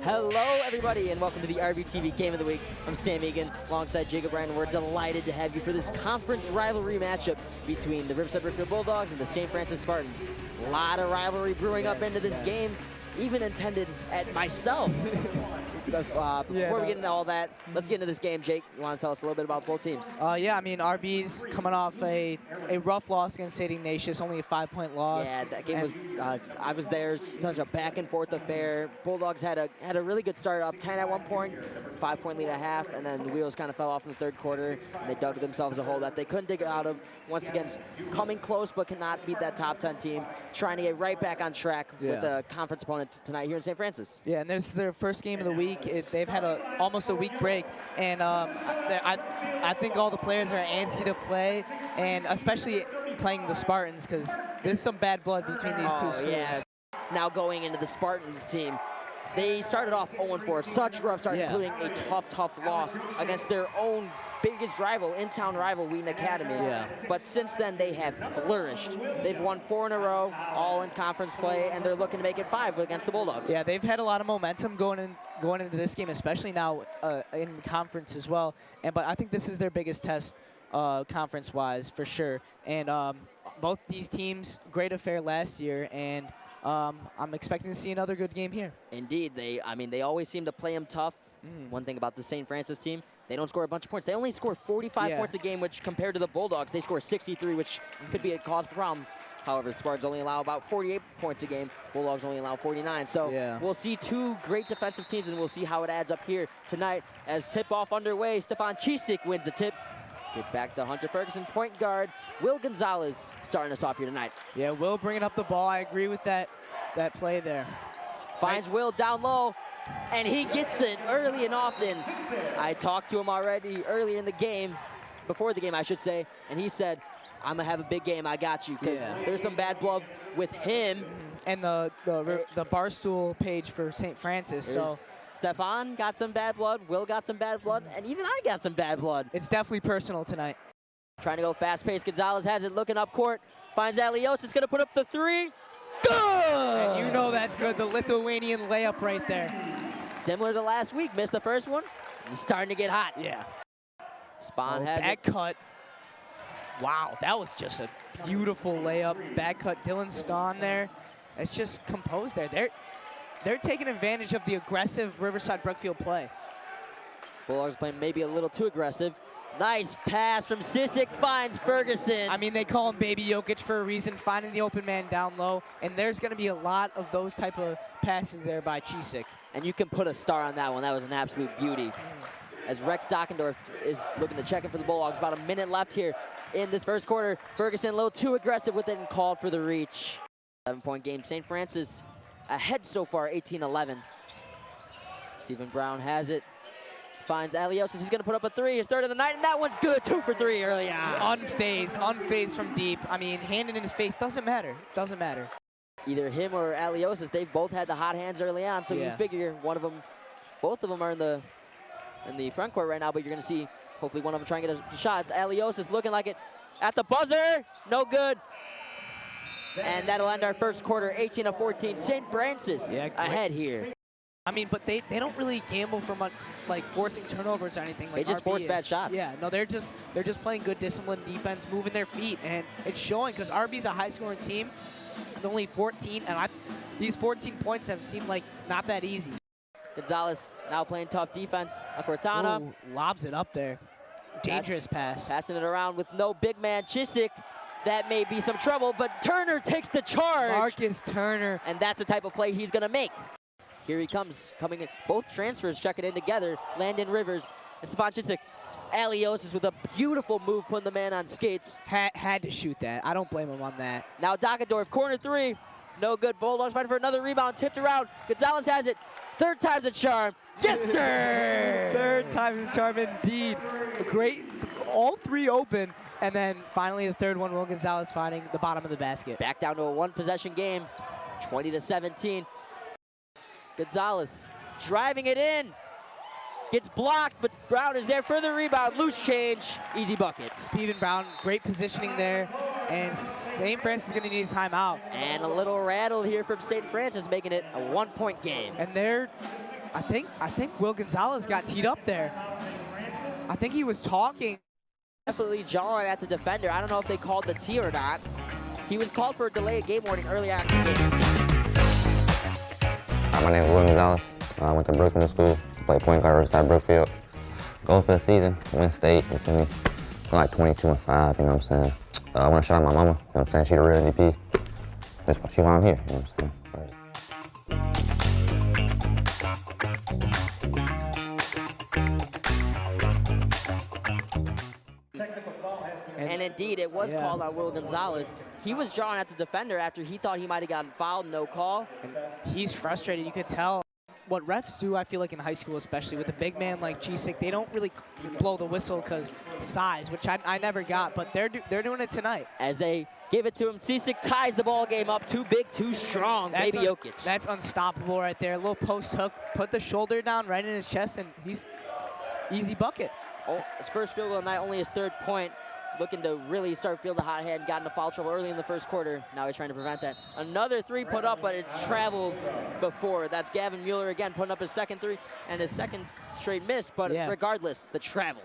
Hello, everybody, and welcome to the RBTV Game of the Week. I'm Sam Egan, alongside Chgo. We're delighted to have you for this conference rivalry matchup between the Riverside Brookfield Bulldogs and the St. Francis Spartans. A lot of rivalry brewing up into this game, even intended at myself. Before we get into all that, let's get into this game. Jake, you want to tell us a little bit about both teams? Yeah, I mean, RB's coming off a rough loss against St. Ignatius, only a 5-point loss. Yeah, that game was, I was there, such a back-and-forth affair. Bulldogs had a really good start, up 10 at one point, 5-point lead at half, and then the wheels kind of fell off in the third quarter, and they dug themselves a hole that they couldn't dig out of. Once again, coming close but cannot beat that top 10 team, trying to get right back on track with the conference opponent tonight here in St. Francis. Yeah, and this is their first game of the week. They've had almost a week break, and I think all the players are antsy to play, and especially playing the Spartans, because there's some bad blood between these two schools. Yeah. Now going into the Spartans team, they started off 0-4, such a rough start, including a tough loss against their own biggest rival, in-town rival, Wheaton Academy. But since then, they have flourished. They've won 4 in a row, all in conference play, and they're looking to make it 5 against the Bulldogs. Yeah, they've had a lot of momentum going into this game, especially now in conference as well. But I think this is their biggest test conference-wise, for sure. And both these teams, great affair last year, and I'm expecting to see another good game here. Indeed, they always seem to play them tough. One thing about the St. Francis team, they don't score a bunch of points. They only score 45 points a game, which compared to the Bulldogs, they score 63, which could be a cause for problems. However, Spartans only allow about 48 points a game. Bulldogs only allow 49. So we'll see two great defensive teams, and we'll see how it adds up here tonight. As tip-off underway, Stefan Chisick wins the tip. Get back to Hunter Ferguson, point guard. Will Gonzalez starting us off here tonight. Yeah, Will bringing up the ball. I agree with that play there. Finds Will down low, and he gets it early and often. I talked to him already earlier in the game, before the game I should say, and he said, I'm gonna have a big game, I got you, because there's some bad blood with him. And the Barstool page for St. Francis, so. Stefan got some bad blood, Will got some bad blood, and even I got some bad blood. It's definitely personal tonight. Trying to go fast-paced, Gonzalez has it, looking up court, finds Aliotis, gonna put up the 3. Good! And you know that's good, the Lithuanian layup right there. Similar to last week, missed the first one. He's starting to get hot. Yeah. Spawn has back cut. Wow, that was just a beautiful layup. Back cut, Dylan Stawn there. It's just composed there. They're taking advantage of the aggressive Riverside Brookfield play. Bulldogs playing maybe a little too aggressive. Nice pass from Chisick, finds Ferguson. I mean, they call him Baby Jokic for a reason, finding the open man down low, and there's going to be a lot of those type of passes there by Chisick. And you can put a star on that one. That was an absolute beauty. As Rex Dockendorf is looking to check in for the Bulldogs. About a minute left here in this first quarter. Ferguson a little too aggressive with it and called for the reach. 7-point game. St. Francis ahead so far, 18-11. Stephen Brown has it. Finds Aliotis. He's going to put up a 3, his third of the night, and that one's good. 2 for 3 early on. Unfazed from deep. I mean, hand in his face doesn't matter. Doesn't matter. Either him or Aliotis, they've both had the hot hands early on, so you figure both of them are in the front court right now, but you're going to see hopefully one of them try and get a shot. It's Aliotis looking like it at the buzzer. No good. And that'll end our first quarter, 18-14. St. Francis ahead here. I mean, but they don't really gamble for much, like forcing turnovers or anything. Like they just force bad shots. Yeah, no, they're just playing good disciplined defense, moving their feet, and it's showing because RB's a high-scoring team. And only 14, and these 14 points have seemed like not that easy. Gonzalez now playing tough defense. Cortana lobs it up there. Dangerous pass. Passing it around with no big man. Chisick. That may be some trouble, but Turner takes the charge. Marcus Turner. And that's the type of play he's going to make. Here he comes, coming in. Both transfers checking in together. Landon Rivers and Stefan Chisick. Aliotis with a beautiful move, putting the man on skates. Had to shoot that. I don't blame him on that. Now Dockendorf, corner 3. No good. Bulldogs fighting for another rebound. Tipped around. Gonzalez has it. Third time's a charm. Yes, sir! Third time's a charm indeed. Great. All 3 open. And then finally the third one, Will Gonzalez finding the bottom of the basket. Back down to a 1-possession game. 20-17. Gonzalez driving it in. Gets blocked, but Brown is there for the rebound. Loose change, easy bucket. Stephen Brown, great positioning there. And St. Francis is going to need a timeout. And a little rattled here from St. Francis, making it a 1-point game. And they're I think Will Gonzalez got teed up there. I think he was talking. Absolutely jarring at the defender. I don't know if they called the tee or not. He was called for a delay of game warning early after the game. My name is Will Gonzalez. I went to Brookfield School, played point guard Riverside, Brookfield. Goal for the season, win state, you feel me? I'm like 22-5, you know what I'm saying? I want to shout out my mama, you know what I'm saying? She the real MVP. That's why I'm here, you know what I'm saying? And indeed, it was called on Will Gonzalez. He was drawn at the defender after he thought he might have gotten fouled, no call. He's frustrated, you could tell. What refs do, I feel like in high school especially, with a big man like Chgo, they don't really blow the whistle because size, which I never got, but they're doing it tonight. As they give it to him, Chgo ties the ball game up. Too big, too strong, baby Jokic. That's unstoppable right there. A little post hook, put the shoulder down right in his chest, and he's easy bucket. Oh, his first field goal of the night, only his 3rd point. Looking to really start feeling the hot hand, got into foul trouble early in the first quarter. Now he's trying to prevent that. Another 3 put up, but it's traveled before. That's Gavin Mueller again putting up his 2nd 3 and his 2nd straight miss, but regardless, the travel.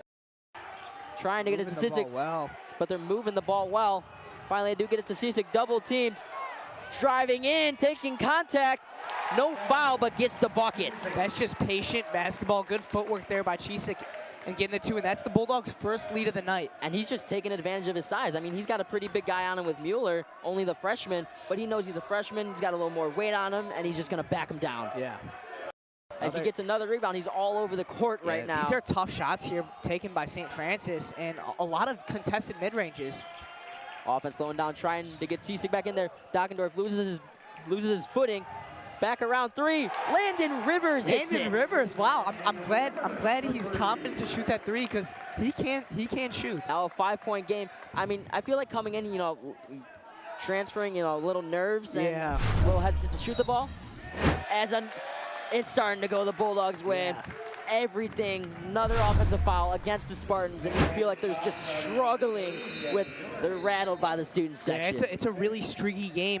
Trying to get it to Chgo, but they're moving the ball well. Finally, they do get it to Chgo, double teamed. Driving in, taking contact. No foul, but gets the bucket. That's just patient basketball. Good footwork there by Chgo. And getting the 2, and that's the Bulldogs' first lead of the night. And he's just taking advantage of his size. I mean, he's got a pretty big guy on him with Mueller, only the freshman, but he knows he's a freshman. He's got a little more weight on him, and he's just going to back him down. Yeah. As he gets another rebound, he's all over the court right now. These are tough shots here taken by St. Francis, and a lot of contested mid-ranges. Offense slowing down, trying to get Chgo back in there. Dockendorf loses his footing. Back around 3. Landon Rivers hits it. Landon Rivers, wow! I'm glad he's confident to shoot that 3 because he can shoot. Now a 5-point game. I mean, I feel like coming in, you know, transferring, you know, little nerves and a little hesitant to shoot the ball. It's starting to go the Bulldogs' way. Yeah. Everything, another offensive foul against the Spartans, and you feel like they're just struggling with. They're rattled by the student section. Yeah, it's a really streaky game.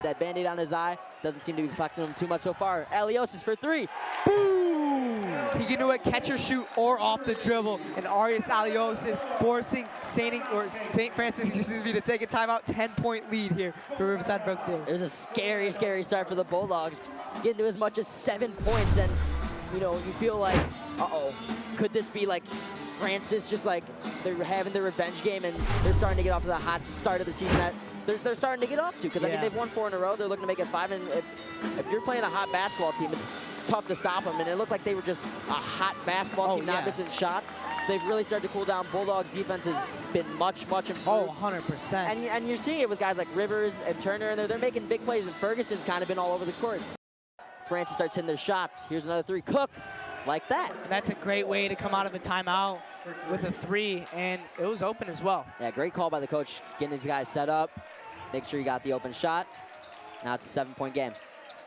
That Band-Aid on his eye doesn't seem to be affecting him too much so far. Aliosis for 3. Boom! He can do it catch or shoot or off the dribble. And Arias Aliosis forcing St. Francis, to take a timeout. 10-point lead here for Riverside Brookfield. It was a scary, scary start for the Bulldogs. Getting to as much as 7 points, and you know, you feel like, uh-oh, could this be like Francis just like they're having their revenge game and they're starting to get off to the hot start of the season that they're starting to get off to, because I mean they've won 4 in a row. They're looking to make it 5, and if you're playing a hot basketball team, it's tough to stop them. And it looked like they were just a hot basketball team, not missing shots. They've really started to cool down. Bulldogs defense has been much, much improved. Oh, 100%. And you're seeing it with guys like Rivers and Turner, and they're making big plays. And Ferguson's kind of been all over the court. Francis starts hitting their shots. Here's another 3. Cook, like that. That's a great way to come out of a timeout with a 3, and it was open as well. Yeah, great call by the coach, getting these guys set up. Make sure you got the open shot. Now it's a 7-point game.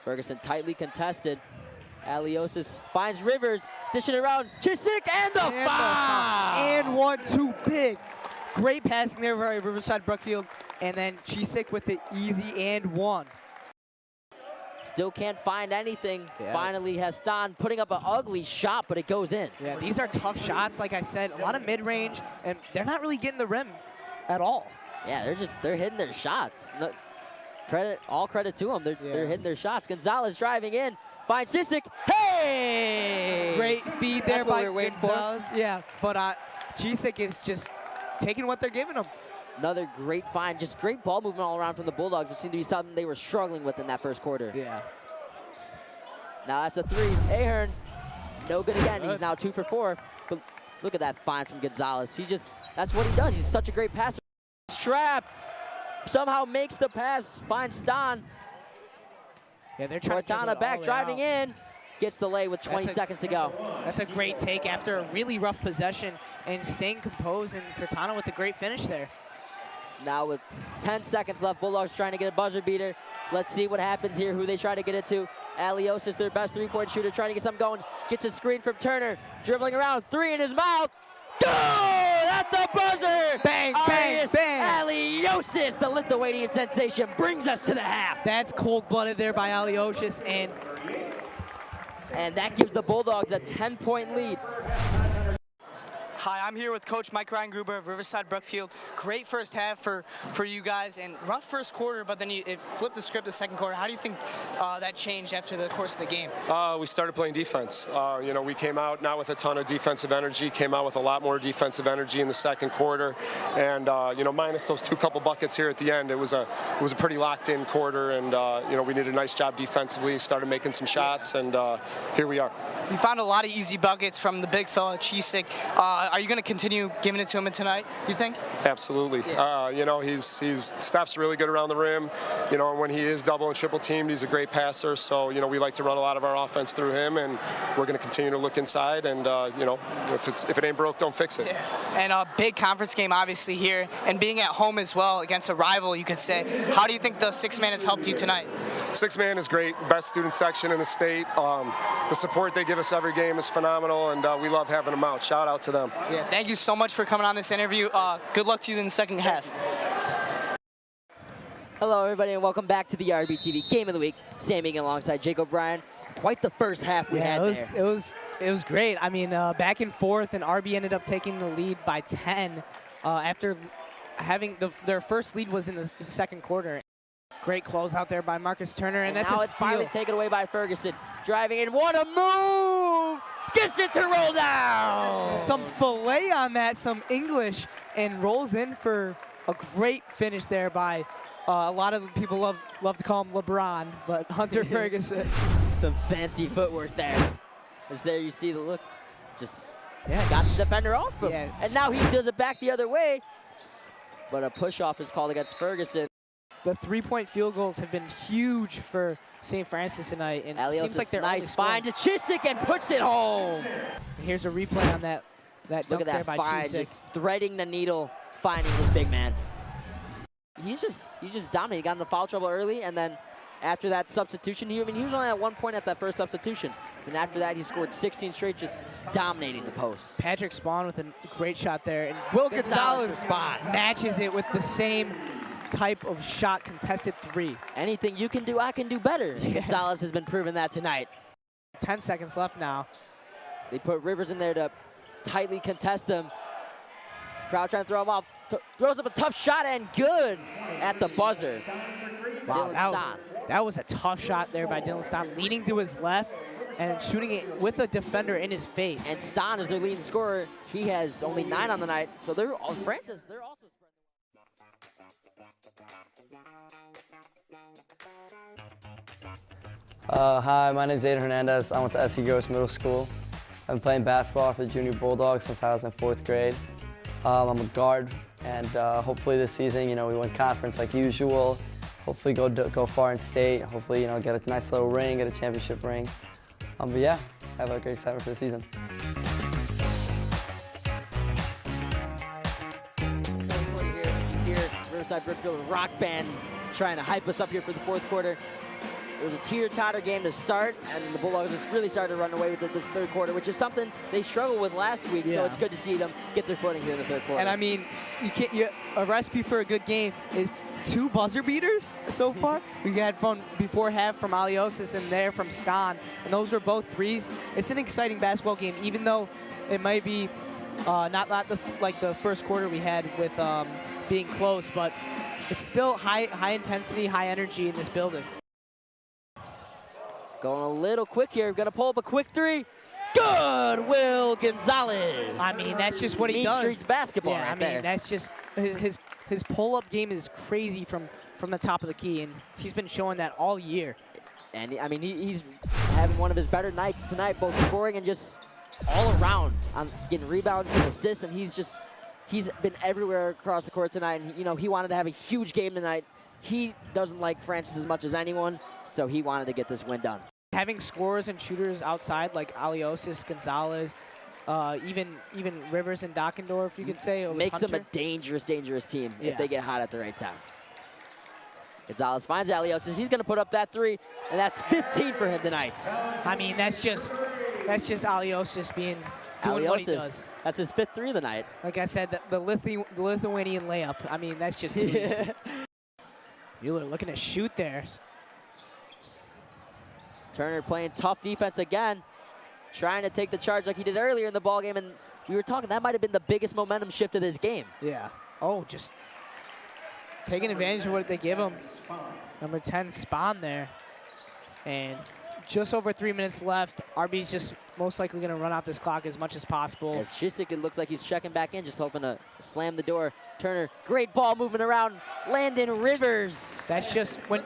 Ferguson tightly contested. Aliosis finds Rivers, dishing it around. Chgo and the foul! And 1-2 big. Great passing there by Riverside Brookfield. And then Chgo with the easy and 1. Still can't find anything. Finally, Heston putting up an ugly shot, but it goes in. Yeah, these are tough shots. Like I said, a lot of mid-range, and they're not really getting the rim at all. Yeah, they're hitting their shots. No, all credit to them. They're hitting their shots. Gonzalez driving in, finds Chgo. Hey! Great feed there by Gonzalez. Yeah, but Chgo is just taking what they're giving him. Another great find, just great ball movement all around from the Bulldogs, which seemed to be something they were struggling with in that first quarter. Yeah. Now that's a 3. Ahern, no good again. He's now 2 for 4. But look at that find from Gonzalez. That's what he does. He's such a great passer. Trapped, somehow makes the pass, finds Stan. Yeah, they're trying Cortana to back, driving in, gets the lay with 20 seconds to go. That's a great take after a really rough possession and staying composed, and Cortana with a great finish there. Now with 10 seconds left, Bulldogs trying to get a buzzer beater. Let's see what happens here, who they try to get it to. Aliosis, their best 3-point shooter, trying to get something going. Gets a screen from Turner, dribbling around, 3 in his mouth. Good at the buzzer! Bang, bang, bang! Aliosis, the Lithuanian sensation, brings us to the half. That's cold-blooded there by Aliosis, and and that gives the Bulldogs a 10-point lead. Hi, I'm here with Coach Mike Gruber of Riverside Brookfield. Great first half for you guys, and rough first quarter, but then it flipped the script the second quarter. How do you think that changed after the course of the game? We started playing defense. We came out not with a ton of defensive energy, came out with a lot more defensive energy in the second quarter, and minus those couple buckets here at the end, it was a pretty locked-in quarter, and we did a nice job defensively, started making some shots, and here we are. You found a lot of easy buckets from the big fella, Chgo. Are you going to continue giving it to him tonight, you think? Absolutely. Yeah. He's Steph's really good around the rim. And when he is double and triple teamed, he's a great passer. So, we like to run a lot of our offense through him, and we're going to continue to look inside. And, if it ain't broke, don't fix it. Yeah. And a big conference game, obviously, here, and being at home as well against a rival, you could say. How do you think the six-man has helped you tonight? Six-man is great. Best student section in the state. The support they give us every game is phenomenal, and we love having them out. Shout out to them. Yeah, thank you so much for coming on this interview. Good luck to you in the second half. Hello, everybody, and welcome back to the RBTV Game of the Week. Sam Egan alongside Jake O'Brien. Quite the first half we had there. It was great. I mean, back and forth, and RB ended up taking the lead by 10 after having their first lead was in the second quarter. Great close out there by Marcus Turner, and that's now a it's steal. finally taken away by Ferguson. Driving in, what a move! Gets it to roll down! Some fillet on that, some English, and rolls in for a great finish there by a lot of people love to call him LeBron, but Hunter Ferguson. Some fancy footwork there. Just there you see the look. Just got the defender off him. Yeah. And now he does it back the other way. But a push-off is called against Ferguson. The three-point field goals have been huge for St. Francis tonight, and it seems like they're nice find to Chgo and puts it home. Here's a replay on that dunk there by Chgo. Just threading the needle, finding his big man. He's just dominant. He got into foul trouble early, and then after that substitution, he was only at 1 point at that first substitution. And after that, he scored 16 straight, just dominating the post. Patrick Spawn with a great shot there, and Will Gonzalez matches it with the same type of shot, contested three. Anything you can do, I can do better. And Gonzalez has been proving that tonight. 10 seconds left now. They put Rivers in there to tightly contest them. Crowd trying to throw him off. Throws up a tough shot and good at the buzzer. Wow, that was a tough shot there by Dylan Ston, leading to his left and shooting it with a defender in his face. And Ston is their leading scorer. He has only 9 on the night. So they're also spreading. Hi, my name is Aiden Hernandez. I went to Chgo Middle School. I've been playing basketball for the Junior Bulldogs since I was in 4th grade. I'm a guard, and hopefully this season, we win conference like usual. Hopefully go far in state. Hopefully, get a nice little ring, get a championship ring. But yeah, I have a great excitement for the season. Here, Riverside Brookfield rock band trying to hype us up here for the fourth quarter. It was a teeter-totter game to start, and the Bulldogs just really started to run away with it this third quarter, which is something they struggled with last week, so it's good to see them get their footing here in the third quarter. And I mean, a recipe for a good game is 2 buzzer beaters so far. We had from before half from Aliosis and there from Ston, and those were both threes. It's an exciting basketball game, even though it might be not like the first quarter we had with being close, but it's still high intensity, high energy in this building. Going a little quick here. Going to pull up a quick three. Good, Will Gonzalez. I mean, that's just what he does. Streets basketball right there. That's just his pull-up game is crazy from the top of the key, and he's been showing that all year. And I mean, he's having one of his better nights tonight, both scoring and just all around, getting rebounds, getting assists, and he's been everywhere across the court tonight. And he wanted to have a huge game tonight. He doesn't like Francis as much as anyone, so he wanted to get this win done. Having scorers and shooters outside like Aliosis, Gonzalez, even Rivers and Dockendorf, you could say. Makes them a dangerous team if they get hot at the right time. Gonzalez finds Aliosis. He's going to put up that three, and that's 15 for him tonight. I mean, that's just Aliosis doing what he does. That's his 5th three of the night. Like I said, the Lithuanian layup. I mean, that's just too easy. Mueller looking to shoot there. Turner playing tough defense again, trying to take the charge like he did earlier in the ballgame, and we were talking that might have been the biggest momentum shift of this game. Yeah. Oh, just taking advantage of what they give him. Number 10, Spawn there. And just over 3 minutes left. RB's just most likely going to run out this clock as much as possible. As Chisik, it looks like he's checking back in, just hoping to slam the door. Turner, great ball moving around. Landon Rivers. That's just when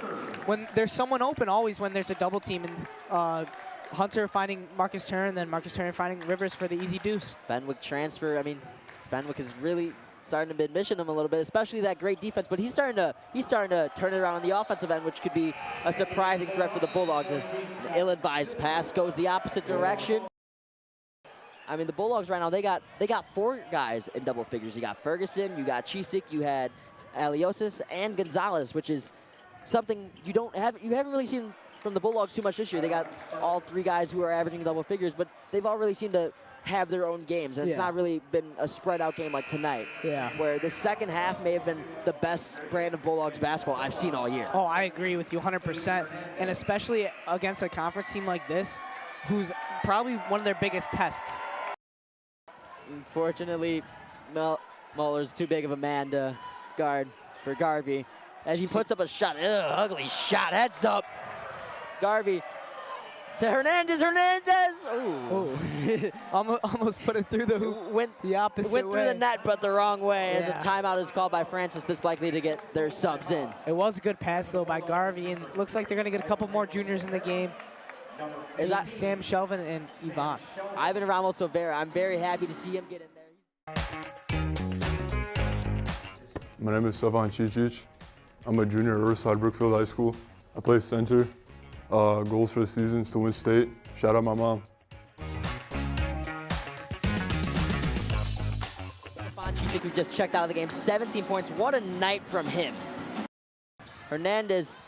there's someone open, always when there's a double team. And Hunter finding Marcus Turner, and then Marcus Turner finding Rivers for the easy deuce. Fenwick transfer. I mean, Fenwick is really starting to mission him a little bit, especially that great defense. But he's starting to turn it around on the offensive end, which could be a surprising threat for the Bulldogs as the ill-advised pass goes the opposite direction. I mean, the Bulldogs right now, they got 4 guys in double figures. You got Ferguson, you got Chisik, you had Aliosis, and Gonzalez, which is something you haven't really seen from the Bulldogs too much this year. They got all 3 guys who are averaging double figures, but they've all really seemed to have their own games, and it's not really been a spread out game like tonight, where the second half may have been the best brand of Bulldogs basketball I've seen all year. Oh, I agree with you 100%, and especially against a conference team like this, who's probably one of their biggest tests. Unfortunately, Muller's too big of a man to guard for Garvey, as he puts up a shot. Ugh, ugly shot, heads up. Garvey to Hernandez. Ooh. almost put it through the hoop. Went the opposite way. Went through the net, but the wrong way. As a timeout is called by Francis, this likely to get their subs in. It was a good pass, though, by Garvey, and looks like they're going to get a couple more juniors in the game. Is that Sam Shelvin and Yvonne? Ivan Ramos-Overa. I'm very happy to see him get in there. My name is Stefan Cicic. I'm a junior at Riverside Brookfield High School. I play center. Goals for the season is to win state. Shout out my mom. Stefan Cicic, who just checked out of the game, 17 points. What a night from him. Hernandez.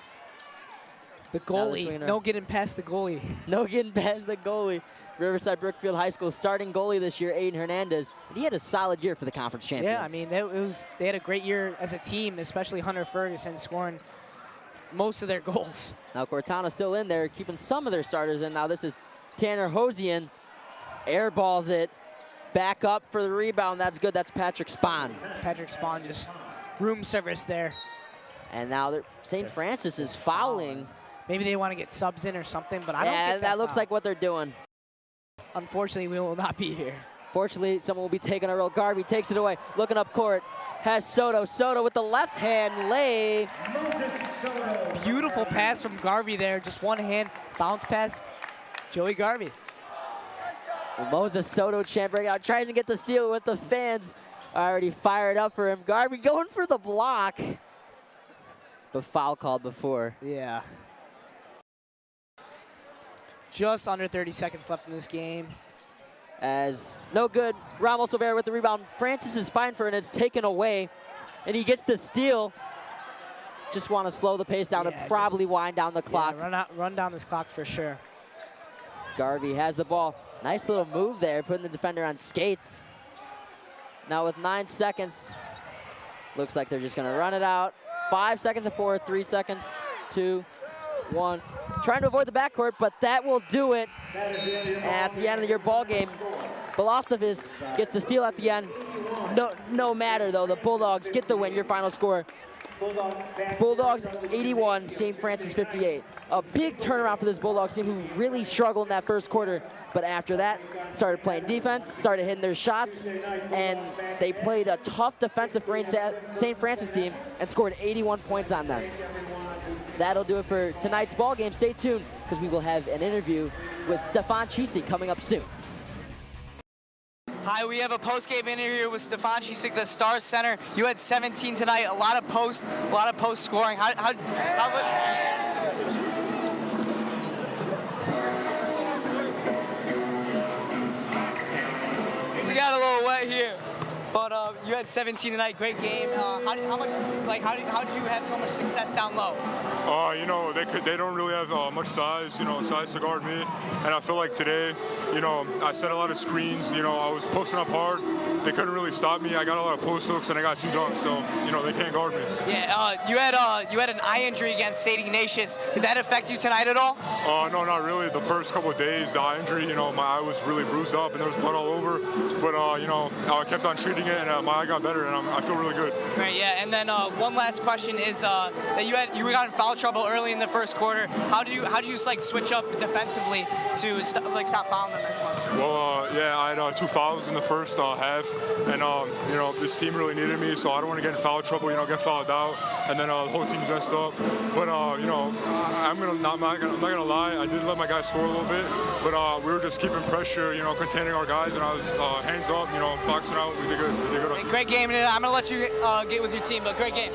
The goalie. No getting past the goalie. No getting past the goalie. Riverside Brookfield High School starting goalie this year, Aiden Hernandez. And he had a solid year for the conference champions. Yeah, I mean, they had a great year as a team, especially Hunter Ferguson scoring most of their goals. Now Cortana's still in there, keeping some of their starters in. Now this is Tanner Hosian. Airballs it. Back up for the rebound. That's good. That's Patrick Spahn. Patrick Spahn just room service there. And now St. Francis is fouling. Maybe they want to get subs in or something, but I don't get that that looks like what they're doing. Unfortunately, we will not be here. Fortunately, someone will be taking a roll. Garvey takes it away. Looking up court. Has Soto. Soto with the left hand lay. Beautiful pass from Garvey there. Just one hand bounce pass. Joey Garvey. Moses Soto champ breaking out, trying to get the steal with the fans already fired up for him. Garvey going for the block. The foul called before. Yeah. Just under 30 seconds left in this game. As no good, Ramos Overa with the rebound. Francis is fine for it, and it's taken away. And he gets the steal. Just want to slow the pace down and probably wind down the clock. Yeah, run down this clock for sure. Garvey has the ball. Nice little move there, putting the defender on skates. Now with 9 seconds, looks like they're just going to run it out. 5 seconds of 4, 3 seconds, 2, 1. Trying to avoid the backcourt, but that will do it. And that's the end of your ball game. Velostovich gets the steal at the end. No matter, though. The Bulldogs get the win. Your final score, Bulldogs 81, St. Francis 58. A big turnaround for this Bulldogs team, who really struggled in that first quarter. But after that, started playing defense, started hitting their shots, and they played a tough defensive St. Francis team and scored 81 points on them. That'll do it for tonight's ball game. Stay tuned, because we will have an interview with Stefan Cicic coming up soon. Hi, we have a post-game interview with Stefan Cicic, the star center. You had 17 tonight, a lot of post scoring. We got a little wet here, but you had 17 tonight. Great game. How did you have so much success down low? You know, they don't really have much size, size to guard me. And I feel like today, I set a lot of screens. I was posting up hard, they couldn't really stop me. I got a lot of post hooks and I got 2 dunks, so you know they can't guard me. Yeah, you had an eye injury against St. Ignatius. Did that affect you tonight at all? No, not really. The first couple of days, the eye injury, you know, my eye was really bruised up and there was blood all over. But you know, I kept on treating it and my eye got better and I feel really good. Right. Yeah. And then one last question is that you got in foul trouble early in the first quarter. How do you like switch up defensively to stop fouling them as much? Well, yeah, I had 2 fouls in the first half, and you know, this team really needed me, so I don't want to get in foul trouble, you know, get fouled out, and then the whole team's messed up. But you know, I'm not gonna lie, I did let my guys score a little bit, but we were just keeping pressure, you know, containing our guys, and I was hands up, you know, boxing out. We did good. Great game, and I'm gonna let you get with your team, but great game.